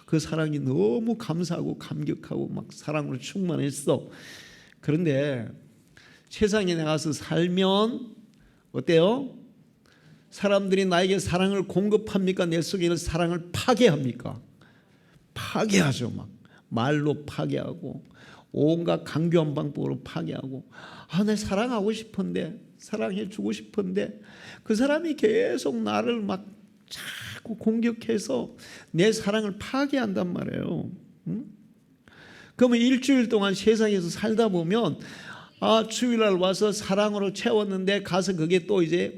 그 사랑이 너무 감사하고 감격하고 막 사랑으로 충만했어. 그런데 세상에 나가서 살면 어때요? 사람들이 나에게 사랑을 공급합니까? 내 속에 있는 사랑을 파괴합니까? 파괴하죠. 막 말로 파괴하고 온갖 강교한 방법으로 파괴하고, 내 사랑하고 싶은데, 사랑해 주고 싶은데 그 사람이 계속 나를 막 자꾸 공격해서 내 사랑을 파괴한단 말이에요. 그러면 일주일 동안 세상에서 살다 보면 주일날 와서 사랑으로 채웠는데 가서 그게 또 이제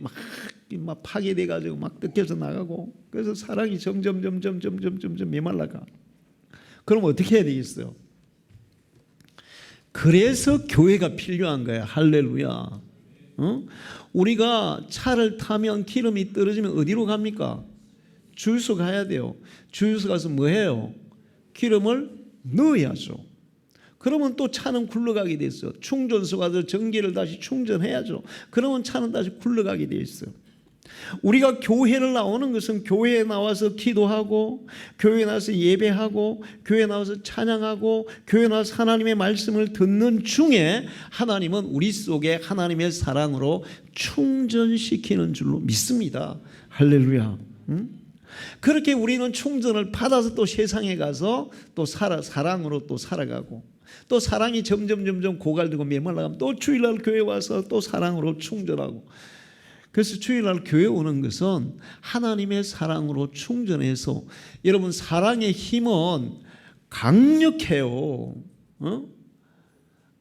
막 파괴돼 가지고 막 뜯겨져 나가고, 그래서 사랑이 점점 메말라가. 그럼 어떻게 해야 되겠어요? 그래서 교회가 필요한 거야. 할렐루야. 우리가 차를 타면 기름이 떨어지면 어디로 갑니까? 주유소 가야 돼요. 주유소 가서 뭐 해요? 기름을 넣어야죠. 그러면 또 차는 굴러가게 돼 있어요. 충전소 가서 전기를 다시 충전해야죠. 그러면 차는 다시 굴러가게 돼 있어요. 우리가 교회를 나오는 것은 교회에 나와서 기도하고, 교회에 나와서 예배하고, 교회에 나와서 찬양하고, 교회에 나와서 하나님의 말씀을 듣는 중에 하나님은 우리 속에 하나님의 사랑으로 충전시키는 줄로 믿습니다. 할렐루야. 그렇게 우리는 충전을 받아서 또 세상에 가서 또 사랑으로 또 살아가고, 또 사랑이 점점 고갈되고 메말라가면 또 주일날 교회 와서 또 사랑으로 충전하고. 그래서 주일날 교회 오는 것은 하나님의 사랑으로 충전해서, 여러분 사랑의 힘은 강력해요.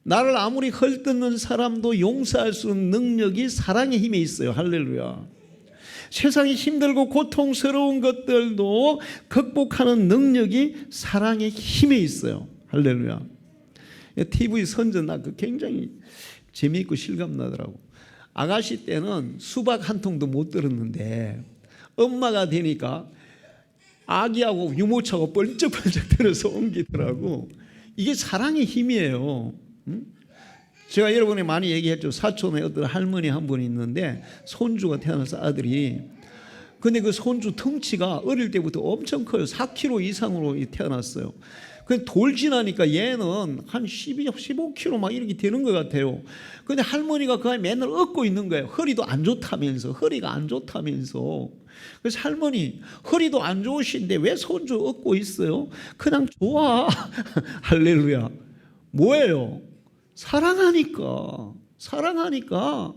나를 아무리 헐뜯는 사람도 용서할 수 있는 능력이 사랑의 힘에 있어요. 할렐루야. 세상이 힘들고 고통스러운 것들도 극복하는 능력이 사랑의 힘에 있어요. 할렐루야. TV 선전 나 굉장히 재미있고 실감나더라고. 아가씨 때는 수박 한 통도 못 들었는데 엄마가 되니까 아기하고 유모차가 벌쩍벌쩍 들어서 옮기더라고. 이게 사랑의 힘이에요. 제가 여러분이 많이 얘기했죠. 사촌에 어떤 할머니 한 분이 있는데 손주가 태어나서 아들이. 근데 그 손주 덩치가 어릴 때부터 엄청 커요. 4kg 이상으로 태어났어요. 그 돌 지나니까 얘는 한 12, 15kg 막 이렇게 되는 것 같아요. 근데 할머니가 그 맨날 업고 있는 거예요. 허리도 안 좋다면서. 허리가 안 좋다면서. 그래서 할머니 허리도 안 좋으신데 왜 손주 업고 있어요? 그냥 좋아. 할렐루야. 뭐예요? 사랑하니까. 사랑하니까.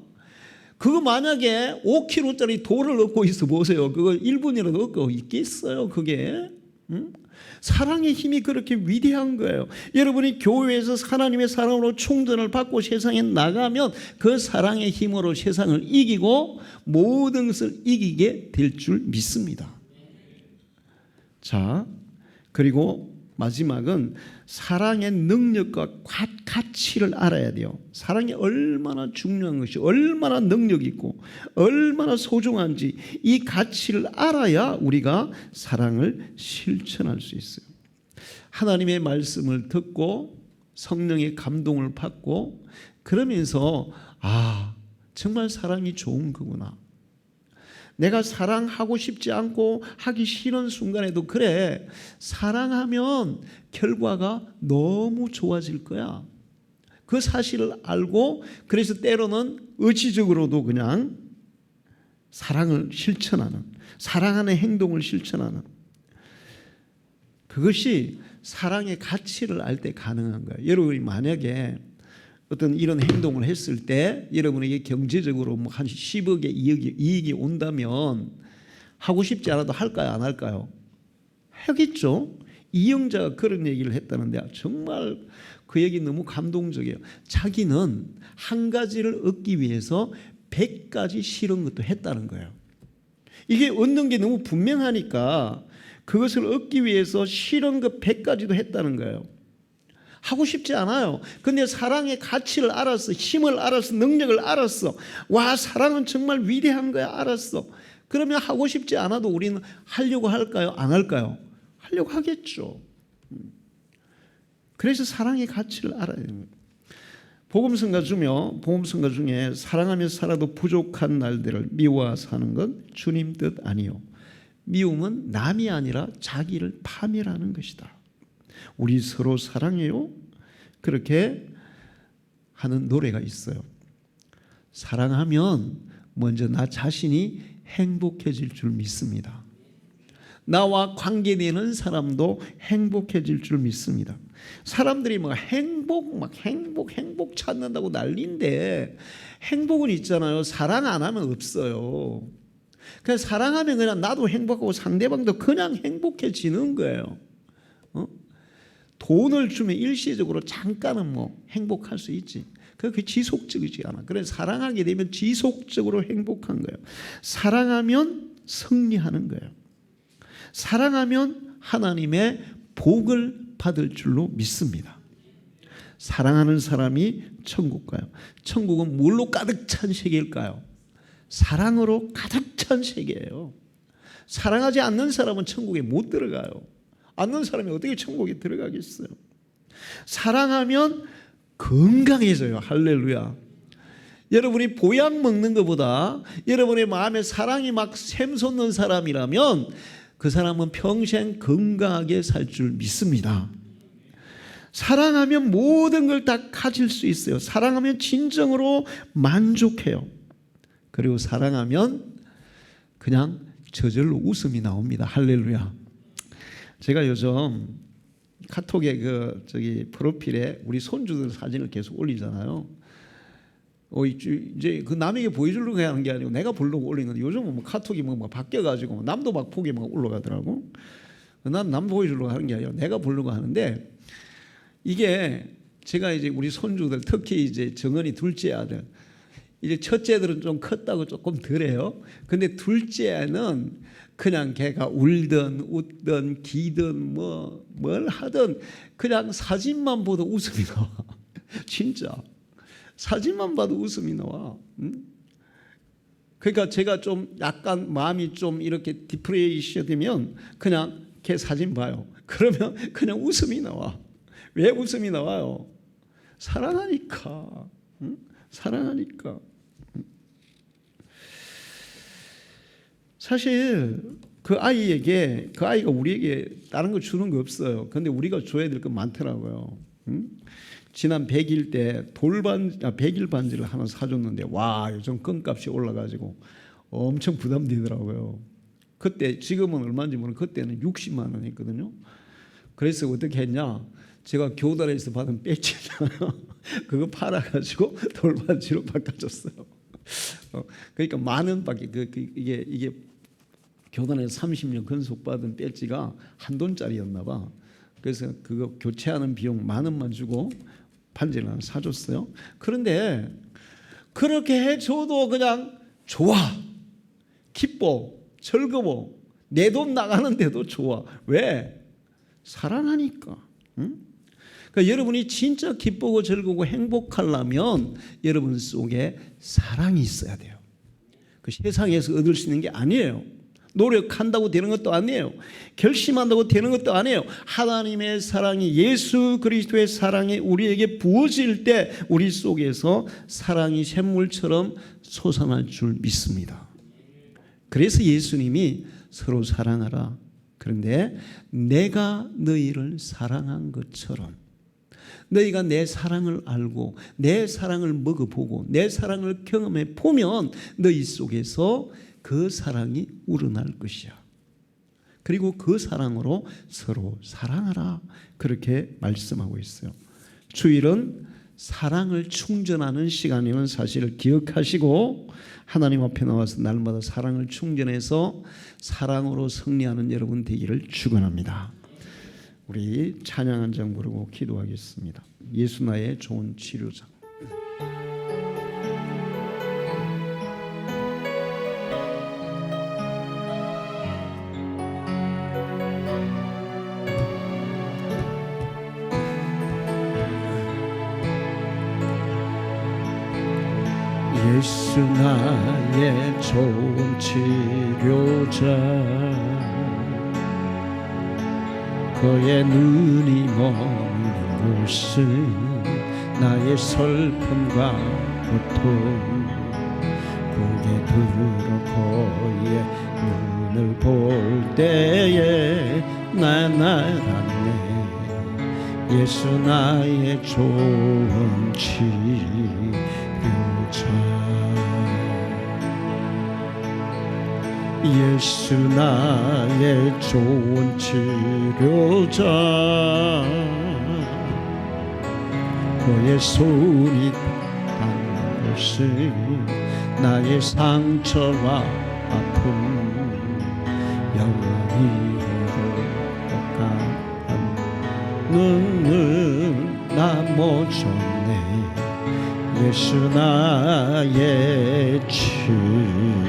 그거 만약에 5kg짜리 돌을 얻고 있어 보세요. 그거 1분이라도 얻고 있겠어요 그게? 응? 사랑의 힘이 그렇게 위대한 거예요. 여러분이 교회에서 하나님의 사랑으로 충전을 받고 세상에 나가면 그 사랑의 힘으로 세상을 이기고 모든 것을 이기게 될 줄 믿습니다. 자, 그리고 마지막은 사랑의 능력과 가치를 알아야 돼요. 사랑이 얼마나 중요한 것이, 얼마나 능력 있고 얼마나 소중한지 이 가치를 알아야 우리가 사랑을 실천할 수 있어요. 하나님의 말씀을 듣고 성령의 감동을 받고 그러면서 정말 사랑이 좋은 거구나. 내가 사랑하고 싶지 않고 하기 싫은 순간에도 그래, 사랑하면 결과가 너무 좋아질 거야. 그 사실을 알고 그래서 때로는 의지적으로도 그냥 사랑을 실천하는, 사랑하는 행동을 실천하는, 그것이 사랑의 가치를 알 때 가능한 거예요. 여러분이 만약에 어떤 이런 행동을 했을 때 여러분에게 경제적으로 뭐 한 10억의 이익이 온다면 하고 싶지 않아도 할까요? 안 할까요? 하겠죠. 이영자가 그런 얘기를 했다는데 정말 그 얘기 너무 감동적이에요. 자기는 한 가지를 얻기 위해서 100가지 싫은 것도 했다는 거예요. 이게 얻는 게 너무 분명하니까 그것을 얻기 위해서 싫은 것 100가지도 했다는 거예요. 하고 싶지 않아요. 근데 사랑의 가치를 알았어. 힘을 알았어. 능력을 알았어. 와, 사랑은 정말 위대한 거야. 알았어. 그러면 하고 싶지 않아도 우리는 하려고 할까요? 안 할까요? 하려고 하겠죠. 그래서 사랑의 가치를 알아야 됩니다. 복음성가 중에 사랑하며 살아도 부족한 날들을 미워 사는 건 주님 뜻 아니요. 미움은 남이 아니라 자기를 파멸하는 것이다. 우리 서로 사랑해요. 그렇게 하는 노래가 있어요. 사랑하면 먼저 나 자신이 행복해질 줄 믿습니다. 나와 관계되는 사람도 행복해질 줄 믿습니다. 사람들이 행복 찾는다고 난리인데 행복은 있잖아요. 사랑 안 하면 없어요. 그냥 사랑하면 그냥 나도 행복하고 상대방도 그냥 행복해지는 거예요. 돈을 주면 일시적으로 잠깐은 행복할 수 있지. 그게 지속적이지 않아. 그래서 사랑하게 되면 지속적으로 행복한 거예요. 사랑하면 승리하는 거예요. 사랑하면 하나님의 복을 받을 줄로 믿습니다. 사랑하는 사람이 천국 가요. 천국은 뭘로 가득 찬 세계일까요? 사랑으로 가득 찬 세계예요. 사랑하지 않는 사람은 천국에 못 들어가요. 않는 사람이 어떻게 천국에 들어가겠어요? 사랑하면 건강해져요. 할렐루야. 여러분이 보약 먹는 것보다 여러분의 마음에 사랑이 막 샘솟는 사람이라면 그 사람은 평생 건강하게 살 줄 믿습니다. 사랑하면 모든 걸 다 가질 수 있어요. 사랑하면 진정으로 만족해요. 그리고 사랑하면 그냥 저절로 웃음이 나옵니다. 할렐루야. 제가 요즘 카톡에 프로필에 우리 손주들 사진을 계속 올리잖아요. 이제 그 남에게 보여주려고 하는 게 아니고 내가 보려고 올리는 건데 요즘은 카톡이 바뀌어가지고 남도 막 보기 올라가더라고. 난 남 보여주려고 하는 게 아니라 내가 보려고 하는데 이게 제가 이제 우리 손주들 특히 이제 정은이 둘째 아들 이제 첫째들은 좀 컸다고 조금 덜해요. 근데 둘째는 그냥 걔가 울든 웃든 기든 뭘 하든 그냥 사진만 봐도 웃음이 나와. 진짜 사진만 봐도 웃음이 나와. 그러니까 제가 좀 약간 마음이 좀 이렇게 디프레이션 되면 그냥 걔 사진 봐요. 그러면 그냥 웃음이 나와. 왜 웃음이 나와요? 사랑하니까. 사랑하니까. 사실 그 아이가 우리에게 다른 거 주는 거 없어요. 근데 우리가 줘야 될 거 많더라고요. 지난 100일 때 100일 반지를 하나 사줬는데 와, 요즘 껌값이 올라가지고 엄청 부담되더라고요. 그때 지금은 얼마인지 모르는데 그때는 60만 원 했거든요. 그래서 어떻게 했냐? 제가 교단에서 받은 배지잖아요. 그거 팔아가지고 돌반지로 바꿔줬어요. 그러니까 만 원밖에 이게 교단에서 30년 근속받은 배지가 한돈짜리였나 봐. 그래서 그거 교체하는 비용 만 원만 주고 반지를 하나 사줬어요. 그런데 그렇게 해줘도 그냥 좋아, 기뻐, 즐거워, 내 돈 나가는데도 좋아. 왜? 사랑하니까. 그러니까 여러분이 진짜 기쁘고 즐거고 행복하려면 여러분 속에 사랑이 있어야 돼요. 그 세상에서 얻을 수 있는 게 아니에요. 노력한다고 되는 것도 아니에요. 결심한다고 되는 것도 아니에요. 하나님의 사랑이, 예수 그리스도의 사랑이 우리에게 부어질 때 우리 속에서 사랑이 샘물처럼 솟아날 줄 믿습니다. 그래서 예수님이 서로 사랑하라. 그런데 내가 너희를 사랑한 것처럼 너희가 내 사랑을 알고 내 사랑을 먹어보고 내 사랑을 경험해 보면 너희 속에서 그 사랑이 우러날 것이야. 그리고 그 사랑으로 서로 사랑하라. 그렇게 말씀하고 있어요. 주일은 사랑을 충전하는 시간이라는 사실을 기억하시고 하나님 앞에 나와서 날마다 사랑을 충전해서 사랑으로 승리하는 여러분 되기를 축원합니다. 우리 찬양 한 장 부르고 기도하겠습니다. 예수 나의 좋은 치료자. 예수 나의 좋은 치료자, 그의 눈이 머무는 곳은 나의 슬픔과 고통, 고개 들어 그의 눈을 볼 때에 난 알았네. 예수 나의 좋은 치료자. 예수 나의 좋은 치료자, 그의 손이 닿는 곳은 나의 상처와 아픔 영원히 행복한 눈을 나 못 줬네. 예수 나의 치료자.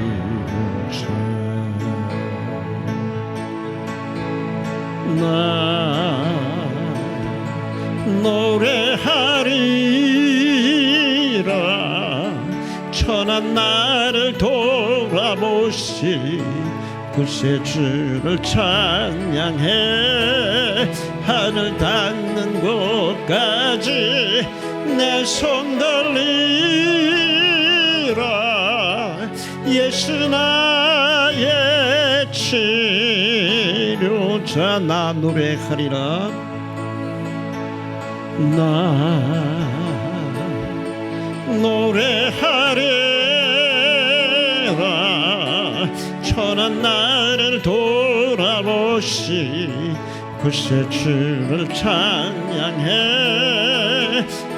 나 노래하리라. 천한 나를 돌아보시 그새 주를 찬양해. 하늘 닿는 곳까지 내 손 들리라. 예수 나의 치료자. 나 노래하리라. 나 노래하리라. 천한 나를 돌아보시 그새 주를 찬양해.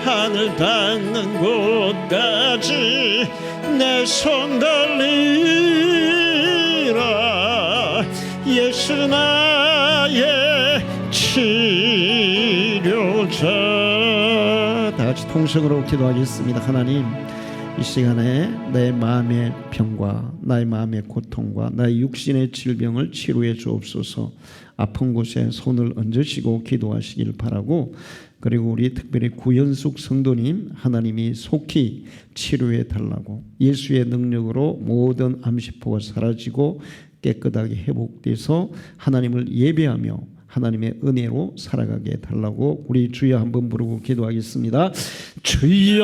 하늘 닿는 곳까지 내 손 들리라. 예수 나의 치료자. 다 같이 통성으로 기도하겠습니다. 하나님, 이 시간에 내 마음의 병과 나의 마음의 고통과 나의 육신의 질병을 치료해 주옵소서. 아픈 곳에 손을 얹으시고 기도하시길 바라고, 그리고 우리 특별히 구연숙 성도님 하나님이 속히 치료해 달라고, 예수의 능력으로 모든 암시포가 사라지고 깨끗하게 회복돼서 하나님을 예배하며 하나님의 은혜로 살아가게 해달라고 우리 주여 한번 부르고 기도하겠습니다. 주여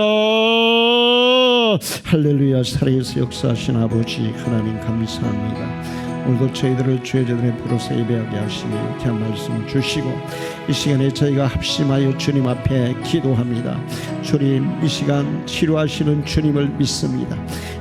할렐루야. 살아계서 역사하신 아버지 하나님 감사합니다. 오늘도 저희들을 주의 제단에 불러서 예배하게 하시며 귀한 말씀 주시고 이 시간에 저희가 합심하여 주님 앞에 기도합니다. 주님, 이 시간 치료하시는 주님을 믿습니다.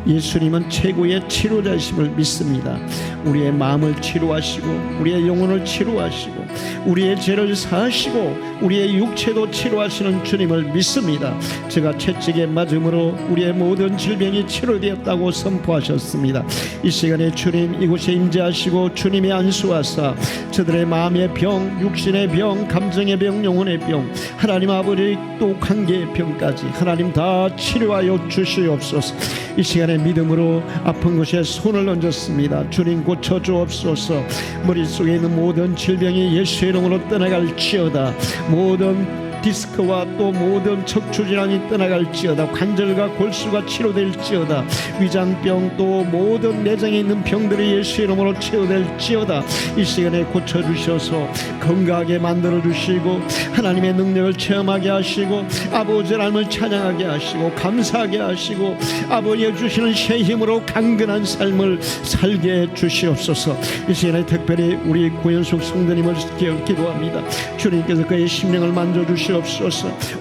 예수님은 최고의 치료자이심을 믿습니다. 우리의 마음을 치료하시고 우리의 영혼을 치료하시고 우리의 죄를 사하시고 우리의 육체도 치료하시는 주님을 믿습니다. 제가 채찍에 맞음으로 우리의 모든 질병이 치료되었다고 선포하셨습니다. 이 시간에 주님 이곳에 임재하시고 주님의 안수하사 저들의 마음의 병, 육신의 병, 감정의 병, 영혼의 병, 하나님 아버지 또 관계의 병까지 하나님 다 치료하여 주시옵소서. 이 시간에 믿음으로 아픈 곳에 손을 얹었습니다. 주님 고쳐주옵소서. 머릿속에 있는 모든 질병이 예수의 이름으로 떠나갈지어다. 모든 디스크와 또 모든 척추질환이 떠나갈지어다. 관절과 골수가 치료될지어다. 위장병 또 모든 내장에 있는 병들이 예수 이름으로 치료될지어다. 이 시간에 고쳐주셔서 건강하게 만들어주시고 하나님의 능력을 체험하게 하시고 아버지 하나님을 찬양하게 하시고 감사하게 하시고 아버지의 주시는 새 힘으로 강건한 삶을 살게 해주시옵소서. 이 시간에 특별히 우리 고현숙 성도님을 기도합니다. 주님께서 그의 심령을 만져주시옵소서.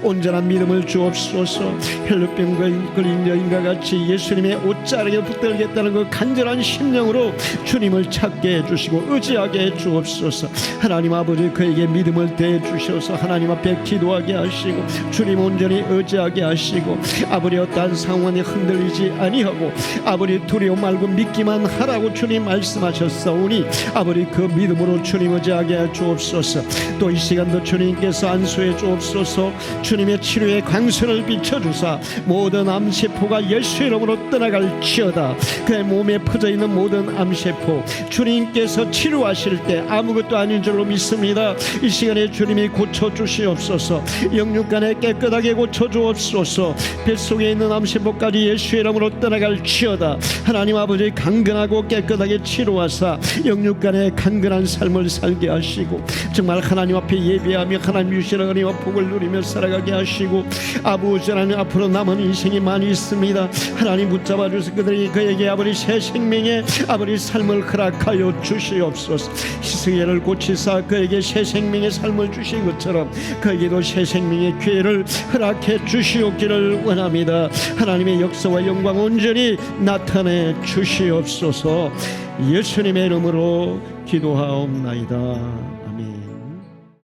온전한 믿음을 주옵소서. 혈루병 걸린 여인과 같이 예수님의 옷자락에 붙들겠다는 그 간절한 심령으로 주님을 찾게 해주시고 의지하게 해주옵소서. 하나님 아버지 그에게 믿음을 대해 주셔서 하나님 앞에 기도하게 하시고 주님 온전히 의지하게 하시고 아버지 어떠한 상황에 흔들리지 아니하고 아버지 두려움 말고 믿기만 하라고 주님 말씀하셨사오니 아버지 그 믿음으로 주님 의지하게 해 주옵소서. 또 이 시간도 주님께서 안수해 주옵소서. 주님의 치료의 광선을 비춰주사 모든 암세포가 예수의 이름으로 떠나갈지어다. 그의 몸에 퍼져있는 모든 암세포 주님께서 치료하실 때 아무것도 아닌 줄로 믿습니다. 이 시간에 주님이 고쳐주시옵소서. 영육간에 깨끗하게 고쳐주옵소서. 뱃속에 있는 암세포까지 예수의 이름으로 떠나갈지어다. 하나님 아버지 강건하고 깨끗하게 치료하사 영육간에 강건한 삶을 살게 하시고 정말 하나님 앞에 예배하며 하나님 주시는 은혜와 복을 누리며 살아가게 하시고 아버지 하나님 앞으로 남은 인생이 많이 있습니다. 하나님 붙잡아 주셔서 그에게 아버지 새 생명의 아버지 삶을 허락하여 주시옵소서. 희생애를 고치사 그에게 새 생명의 삶을 주신 것처럼 그에게도 새 생명의 기회를 허락해 주시옵기를 원합니다. 하나님의 역사와 영광 온전히 나타내 주시옵소서. 예수님의 이름으로 기도하옵나이다.